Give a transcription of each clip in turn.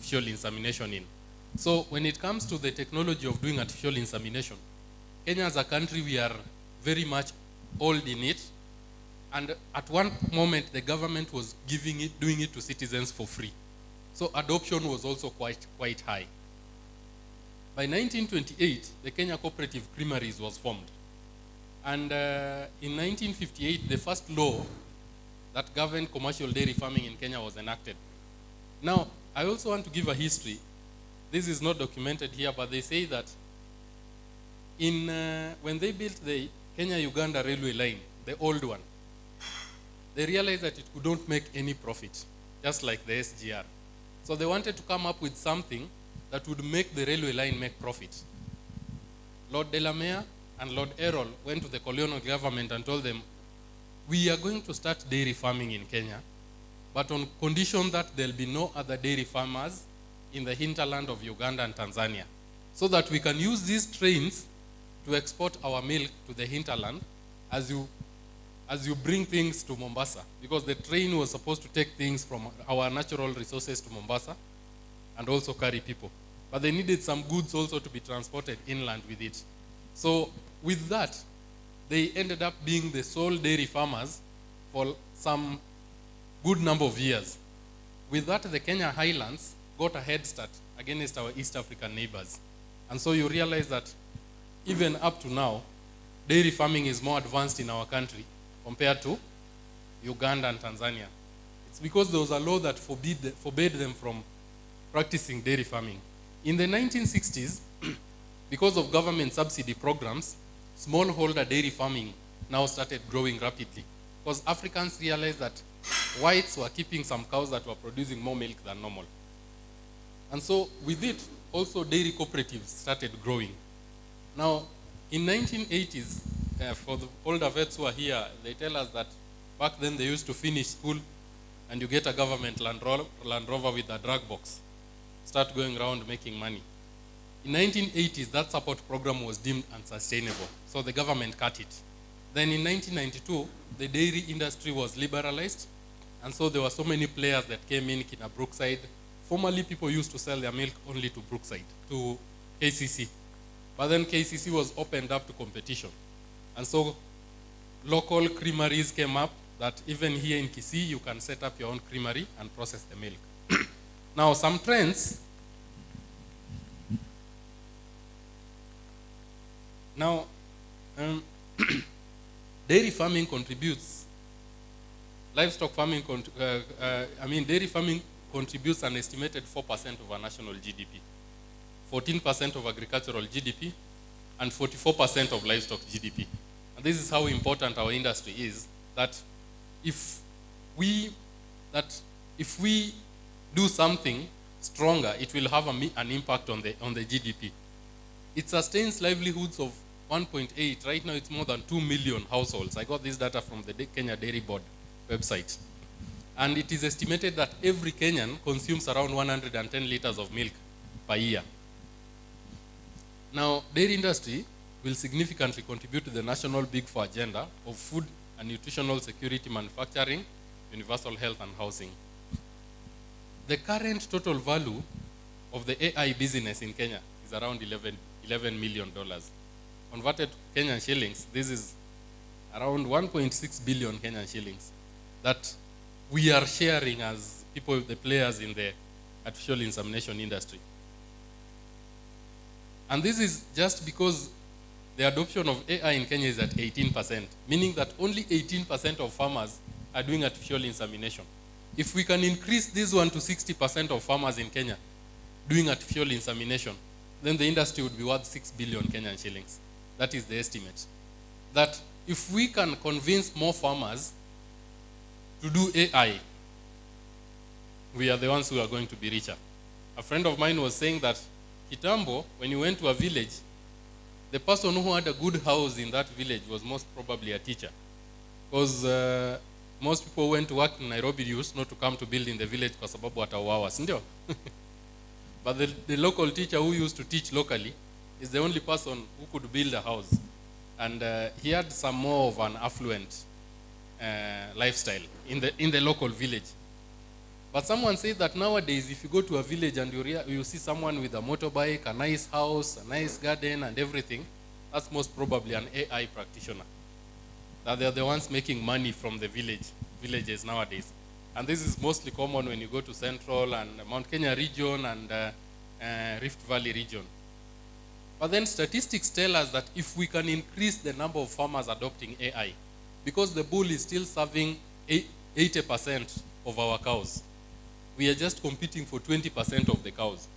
artificial insemination in. So when it comes to the technology of doing artificial insemination, Kenya as a country, we are very much old in it. And at one moment, the government was doing it to citizens for free. So adoption was also quite high. By 1928, the Kenya Cooperative Creameries was formed. And in 1958, the first law that governed commercial dairy farming in Kenya was enacted. Now, I also want to give a history. This is not documented here, but they say that when they built the Kenya-Uganda railway line, the old one, they realized that it could not make any profit, just like the SGR. So they wanted to come up with something that would make the railway line make profit. Lord Delamere and Lord Errol went to the colonial government and told them, we are going to start dairy farming in Kenya, but on condition that there'll be no other dairy farmers in the hinterland of Uganda and Tanzania, so that we can use these trains to export our milk to the hinterland as you bring things to Mombasa, because the train was supposed to take things from our natural resources to Mombasa and also carry people. But they needed some goods also to be transported inland with it. So with that, they ended up being the sole dairy farmers for some good number of years. With that, the Kenya Highlands got a head start against our East African neighbors. And so you realize that even up to now, dairy farming is more advanced in our country compared to Uganda and Tanzania. It's because there was a law that forbade them from practicing dairy farming. In the 1960s, because of government subsidy programs, smallholder dairy farming now started growing rapidly, because Africans realized that whites were keeping some cows that were producing more milk than normal. And so with it, also dairy cooperatives started growing. Now, in 1980s, for the older vets who are here, they tell us that back then they used to finish school and you get a government Land Rover with a drug box, start going around making money. In 1980s, that support program was deemed unsustainable, so the government cut it. Then in 1992, the dairy industry was liberalized, and so there were so many players that came in, Kina Brookside. Formerly, people used to sell their milk only to Brookside, to KCC. But then KCC was opened up to competition. And so local creameries came up that even here in KISII, you can set up your own creamery and process the milk. Now, some trends. Now, dairy farming contributes, livestock farming, dairy farming contributes an estimated 4% of our national GDP, 14% of agricultural GDP, and 44% of livestock GDP. And this is how important our industry is, that if we do something stronger, it will have an impact on the GDP. It sustains livelihoods of 1.8. Right now, it's more than 2 million households. I got this data from the Kenya Dairy Board website. And it is estimated that every Kenyan consumes around 110 liters of milk per year. Now, dairy industry will significantly contribute to the national Big Four agenda of food and nutritional security, manufacturing, universal health, and housing. The current total value of the AI business in Kenya is around $11 million. Converted to Kenyan shillings, this is around 1.6 billion Kenyan shillings that we are sharing as people, the players in the artificial insemination industry. And this is just because the adoption of AI in Kenya is at 18%, meaning that only 18% of farmers are doing artificial insemination. If we can increase this one to 60% of farmers in Kenya doing artificial insemination, then the industry would be worth 6 billion Kenyan shillings. That is the estimate. That if we can convince more farmers to do AI, we are the ones who are going to be richer. A friend of mine was saying that Kitambo, when you went to a village, the person who had a good house in that village was most probably a teacher. Because most people who went to work in Nairobi used not to come to build in the village kwa sababu watauawa, sindio? But the local teacher who used to teach locally is the only person who could build a house. And he had some more of an affluent lifestyle in the local village. But someone said that nowadays, if you go to a village and you see someone with a motorbike, a nice house, a nice garden, and everything, that's most probably an AI practitioner. That they're the ones making money from the villages nowadays. And this is mostly common when you go to Central and Mount Kenya region and Rift Valley region. But then statistics tell us that if we can increase the number of farmers adopting AI, because the bull is still serving 80% of our cows, we are just competing for 20% of the cows.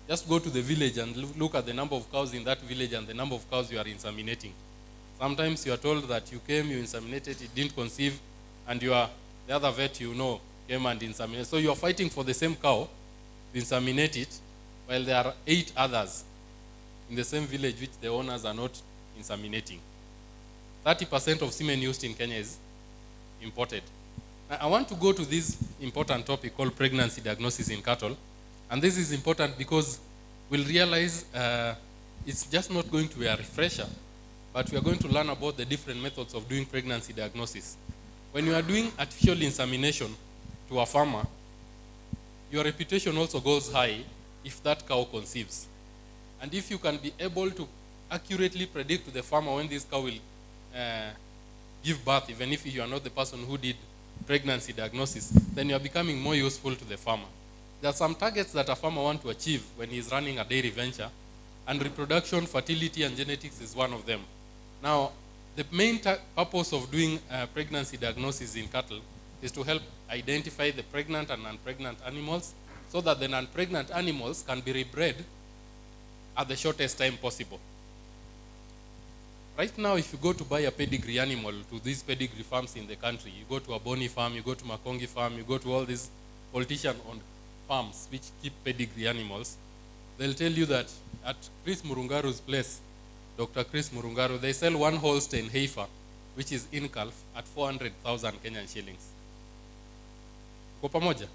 Just go to the village and look at the number of cows in that village and the number of cows you are inseminating. Sometimes you are told that you came, you inseminated, it didn't conceive, and the other vet you know came and inseminated. So you are fighting for the same cow to inseminate it, while there are 8 others in the same village which the owners are not inseminating. 30% of semen used in Kenya is imported. Now, I want to go to this important topic called pregnancy diagnosis in cattle. And this is important because we'll realize it's just not going to be a refresher, but we are going to learn about the different methods of doing pregnancy diagnosis. When you are doing artificial insemination to a farmer, your reputation also goes high if that cow conceives. And if you can be able to accurately predict to the farmer when this cow will give birth, even if you are not the person who did pregnancy diagnosis, then you are becoming more useful to the farmer. There are some targets that a farmer wants to achieve when he's running a dairy venture, and reproduction, fertility, and genetics is one of them. Now, the main purpose of doing pregnancy diagnosis in cattle is to help identify the pregnant and non-pregnant animals so that the non-pregnant animals can be rebred at the shortest time possible. Right now, if you go to buy a pedigree animal to these pedigree farms in the country, you go to a Boni farm, you go to Makongi farm, you go to all these politician-owned farms which keep pedigree animals, they'll tell you that at Chris Murungaru's place, Dr. Chris Murungaru, they sell one Holstein heifer, which is in calf, at 400,000 Kenyan shillings. Kwa pamoja?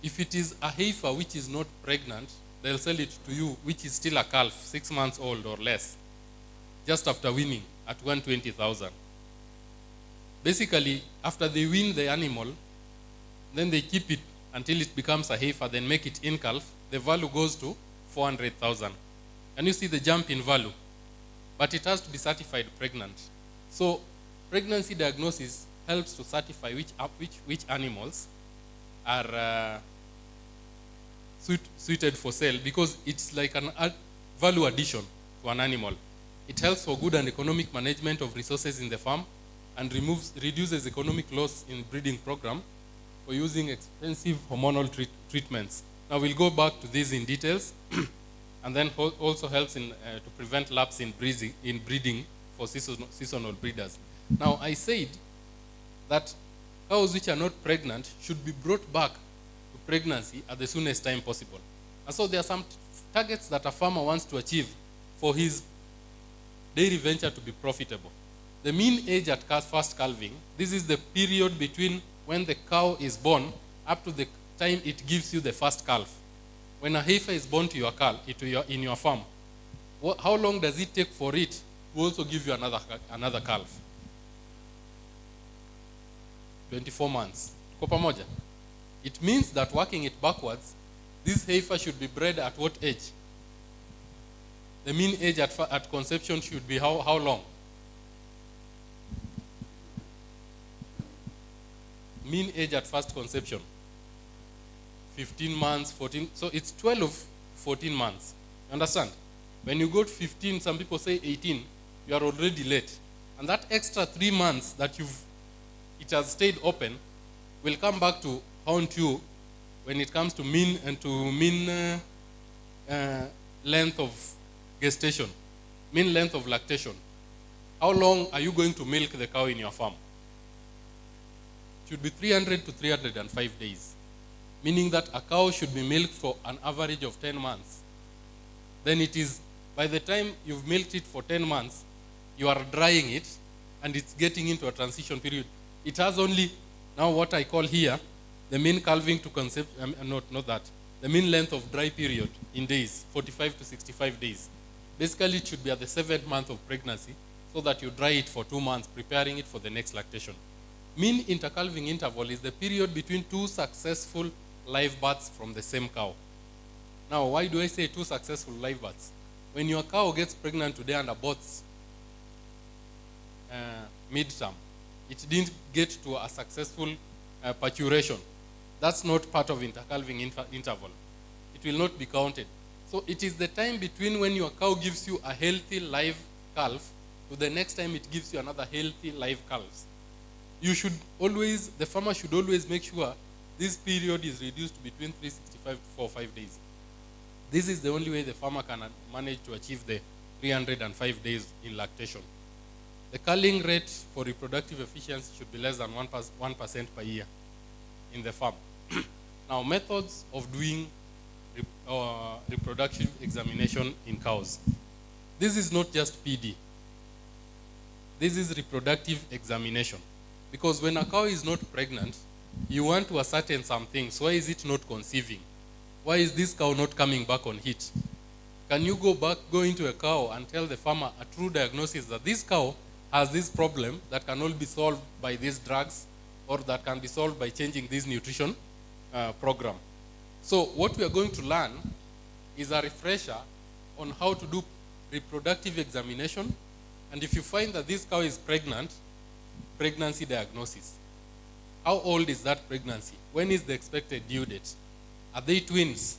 If it is a heifer which is not pregnant, they'll sell it to you, which is still a calf, 6 months old or less, just after weaning at 120,000. Basically, after they wean the animal, then they keep it until it becomes a heifer, then make it in calf, the value goes to 400,000. And you see the jump in value. But it has to be certified pregnant. So pregnancy diagnosis helps to certify which animals are suited for sale, because it's like an value addition to an animal. It helps for good and economic management of resources in the farm and reduces economic loss in breeding program for using expensive hormonal treatments. Now we'll go back to these in details, and then also helps to prevent lapse in breeding for seasonal breeders. Now I said that cows which are not pregnant should be brought back to pregnancy at the soonest time possible. And so there are some targets that a farmer wants to achieve for his dairy venture to be profitable. The mean age at first calving, this is the period between when the cow is born up to the time it gives you the first calf. When a heifer is born to in your farm, how long does it take for it to also give you another calf? 24 months. Kwa pamoja? It means that working it backwards, this heifer should be bred at what age? The mean age at conception should be how long? Mean age at first conception. 15 months, 14. So it's 12, 14 months. You understand? When you go to 15, some people say 18, you are already late. And that extra 3 months that it has stayed open will come back to haunt you when it comes to mean length of gestation, mean length of lactation. How long are you going to milk the cow in your farm? It should be 300 to 305 days, meaning that a cow should be milked for an average of 10 months. Then it is, by the time you've milked it for 10 months, you are drying it, and it's getting into a transition period. It has only, now what I call here, the mean calving to conception, not that, the mean length of dry period in days, 45 to 65 days. Basically, it should be at the 7th month of pregnancy so that you dry it for 2 months, preparing it for the next lactation. Mean intercalving interval is the period between two successful live births from the same cow. Now, why do I say two successful live births? When your cow gets pregnant today and aborts midterm, it didn't get to a successful paturation. That's not part of intercalving interval. It will not be counted. So it is the time between when your cow gives you a healthy live calf to the next time it gives you another healthy live calves. You should always, the farmer should always make sure this period is reduced to between 365 to 45 days. This is the only way the farmer can manage to achieve the 305 days in lactation. The culling rate for reproductive efficiency should be less than 1% per year in the farm. Now, methods of doing reproductive examination in cows. This is not just PD. This is reproductive examination. Because when a cow is not pregnant, you want to ascertain some things. Why is it not conceiving? Why is this cow not coming back on heat? Can you go into a cow and tell the farmer a true diagnosis that this cow has this problem that can only be solved by these drugs or that can be solved by changing this nutrition program? So what we are going to learn is a refresher on how to do reproductive examination. And if you find that this cow is pregnant, pregnancy diagnosis. How old is that pregnancy? When is the expected due date? Are they twins?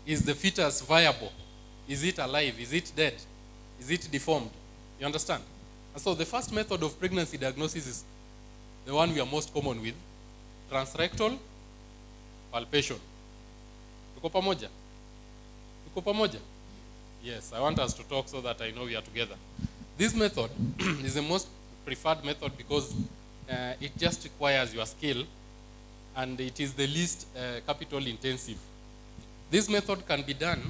Is the fetus viable? Is it alive? Is it dead? Is it deformed? You understand? And so the first method of pregnancy diagnosis is the one we are most common with, transrectal palpation. Tuko pamoja? Tuko pamoja? Yes, I want us to talk so that I know we are together. This method is the most preferred method because it just requires your skill and it is the least capital intensive. This method can be done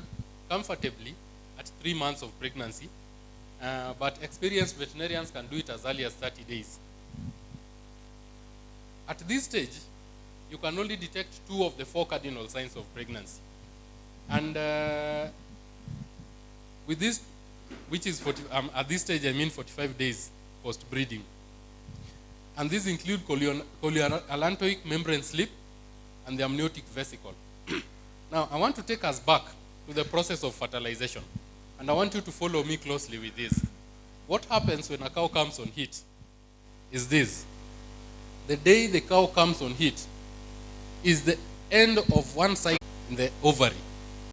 comfortably at 3 months of pregnancy, but experienced veterinarians can do it as early as 30 days. At this stage, you can only detect 2 of the 4 cardinal signs of pregnancy. And with this, which is at this stage, I mean 45 days post-breeding. And these include chorioallantoic membrane slip and the amniotic vesicle. Now, I want to take us back to the process of fertilization. And I want you to follow me closely with this. What happens when a cow comes on heat is this. The day the cow comes on heat is the end of one cycle in the ovary.